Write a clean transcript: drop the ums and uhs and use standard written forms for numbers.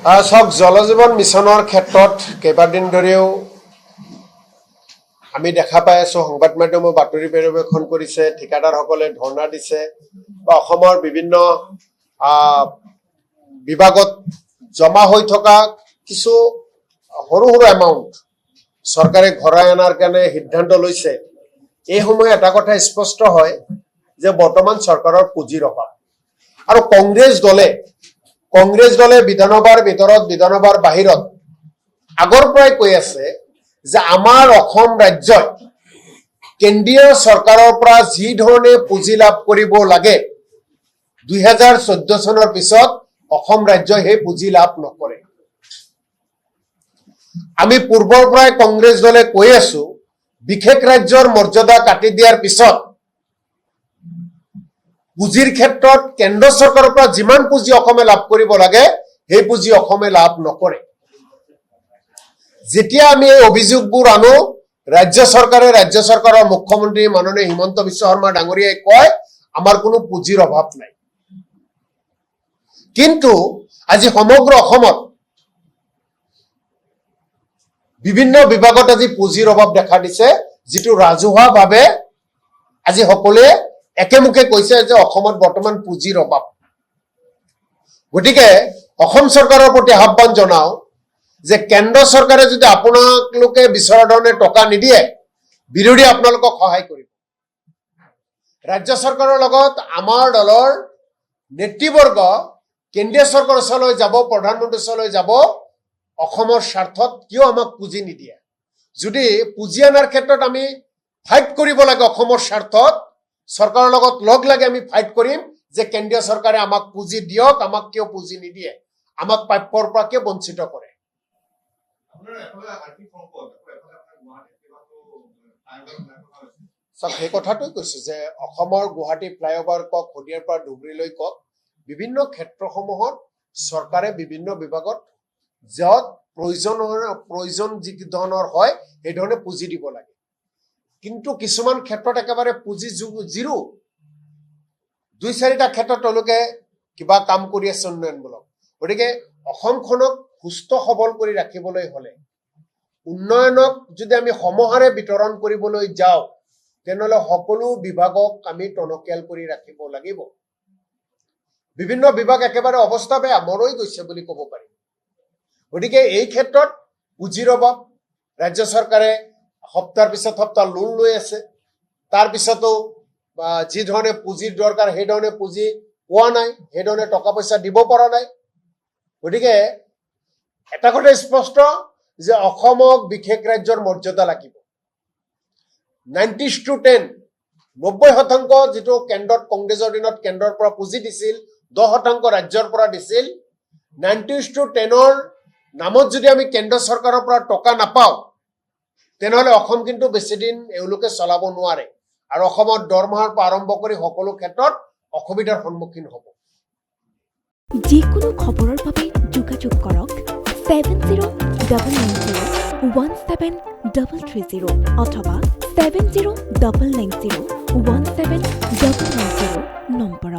চাওক জলজীৱন মিছনৰ ক্ষেত্ৰত কেইবাদিন ধৰিও আমি দেখা পাই আছো, সংবাদ মাধ্যমে বাতৰি পৰিৱেশন কৰিছে, ঠিকাদাৰসকলে ধৰ্ণা দিছে বা অসমৰ বিভিন্ন বিভাগত জমা হৈ থকা কিছু সৰু সৰু এমাউণ্ট চৰকাৰে ঘূৰাই অনাৰ কাৰণে সিদ্ধান্ত লৈছে। এই সময় এটা কথা স্পষ্ট হয় যে বৰ্তমান চৰকাৰৰ পুঁজিৰ অভাৱ। আৰু কংগ্ৰেছ দলে বিধানসভাৰ ভিতৰত বিধানসভাৰ বাহিৰত আগৰ পৰাই কৈ আছে যে আমাৰ অসম ৰাজ্যই কেন্দ্ৰীয় চৰকাৰৰ পৰা যি ধৰণে পুঁজি লাভ কৰিব লাগে 2014 চনৰ পিছত অসম ৰাজ্যই সেই পুঁজি লাভ নকৰে। আমি পূৰ্বৰ পৰাই কংগ্ৰেছ দলে কৈ আছো বিশেষ ৰাজ্যৰ মৰ্যাদা কাটি দিয়াৰ পিছত পুঁজিৰ ক্ষেত্ৰত কেন্দ্ৰ চৰকাৰৰ পৰা যিমান পুঁজি অসমে লাভ কৰিব লাগে সেই পুঁজি অসমে লাভ নকৰে। যেতিয়া আমি এই অভিযোগবোৰ আনো, ৰাজ্য চৰকাৰৰ মুখ্যমন্ত্ৰী মাননীয় হিমন্ত বিশ্ব শৰ্মা ডাঙৰীয়াই কয় আমাৰ কোনো পুঁজিৰ অভাৱ নাই। কিন্তু আজি সমগ্ৰ অসমত বিভিন্ন বিভাগত আজি পুঁজিৰ অভাৱ দেখা দিছে, যিটো ৰাজহুৱাভাৱে আজি সকলোৱে একেমুখে কৈছে যে অসমত বৰ্তমান পুঁজিৰ অভাৱ। গতিকে অসম চৰকাৰৰ প্ৰতি আহ্বান জনাও যে কেন্দ্ৰ চৰকাৰে যদি আপোনালোকে বিচৰা ধৰণে টকা নিদিয়ে, বিৰোধী আপোনালোকক সহায় কৰিব। ৰাজ্য চৰকাৰৰ লগত আমাৰ দলৰ নেতৃবৰ্গ কেন্দ্ৰীয় চৰকাৰৰ ওচৰলৈ যাব, প্ৰধানমন্ত্ৰীৰ ওচৰলৈ যাব, অসমৰ স্বাৰ্থত কিয় আমাক পুঁজি নিদিয়ে। যদি পুঁজি অনাৰ ক্ষেত্ৰত আমি ফাইট কৰিব লাগে অসমৰ স্বাৰ্থত, চৰকাৰৰ লগত লগ লাগি আমি ফাইট কৰিম যে কেন্দ্ৰীয় চৰকাৰে আমাক পুঁজি দিয়ক, আমাক কিয় পুঁজি নিদিয়ে, আমাক প্ৰাপ্যৰ পৰা কিয় বঞ্চিত কৰে। সেই কথাটোই কৈছো যে অসমৰ গুৱাহাটী ফ্লাইঅভাৰ কওক, শদিয়াৰ পৰা ধুবুৰীলৈ কওক, বিভিন্ন ক্ষেত্ৰসমূহত চৰকাৰে বিভিন্ন বিভাগত য'ত প্ৰয়োজন যি ধৰণৰ হয় সেই ধৰণে পুঁজি দিব লাগে। কিন্তু কিছুমান ক্ষেত্ৰত একেবাৰে পুঁজি জিৰো। 2-4টা ক্ষেত্ৰত তেওঁলোকে কিবা কাম কৰি আছে উন্নয়নমূলক। গতিকে অসমখনক সুস্থ সবল কৰি ৰাখিবলৈ হলে, উন্নয়নক যদি আমি সমহাৰে বিতৰণ কৰিবলৈ যাওঁ, তেনেহলে সকলো বিভাগক আমি টনকিয়াল কৰি ৰাখিব লাগিব। বিভিন্ন বিভাগ একেবাৰে অৱস্থা বেয়া, মৰৈ গৈছে বুলি ক'ব পাৰি। গতিকে এই ক্ষেত্ৰত পুঁজিৰ অভাৱ, ৰাজ্য চৰকাৰে সপ্তাহৰ পিছত সপ্তাহ লোন লৈ আছে, তাৰপিছতো যি ধৰণে পুঁজিৰ দৰকাৰ সেই ধৰণে পুঁজি পোৱা নাই, সেই ধৰণে টকা পইচা দিব পৰা নাই। গতিকে এটা কথা স্পষ্ট যে অসমক বিশেষ ৰাজ্যৰ মৰ্যাদা লাগিব। 90:10, 90% যিটো কেন্দ্ৰত কংগ্ৰেছৰ দিনত কেন্দ্ৰৰ পৰা পুঁজি দিছিল, 10% ৰাজ্যৰ পৰা দিছিল। 90:10ৰ নামত যদি আমি কেন্দ্ৰ চৰকাৰৰ পৰা টকা নাপাওঁ, তেনেহলে অসম কিন্তু বেছিদিন এওঁলোকে চলাব নোৱাৰে আৰু অসমত দৰমহাৰ পৰা আৰম্ভ কৰি সকলো ক্ষেত্ৰত অসুবিধাৰ সন্মুখীন হ'ব। যিকোনো খবৰৰ বাবে যোগাযোগ কৰক 7099017330 অথবা 7099017990 নম্বৰত।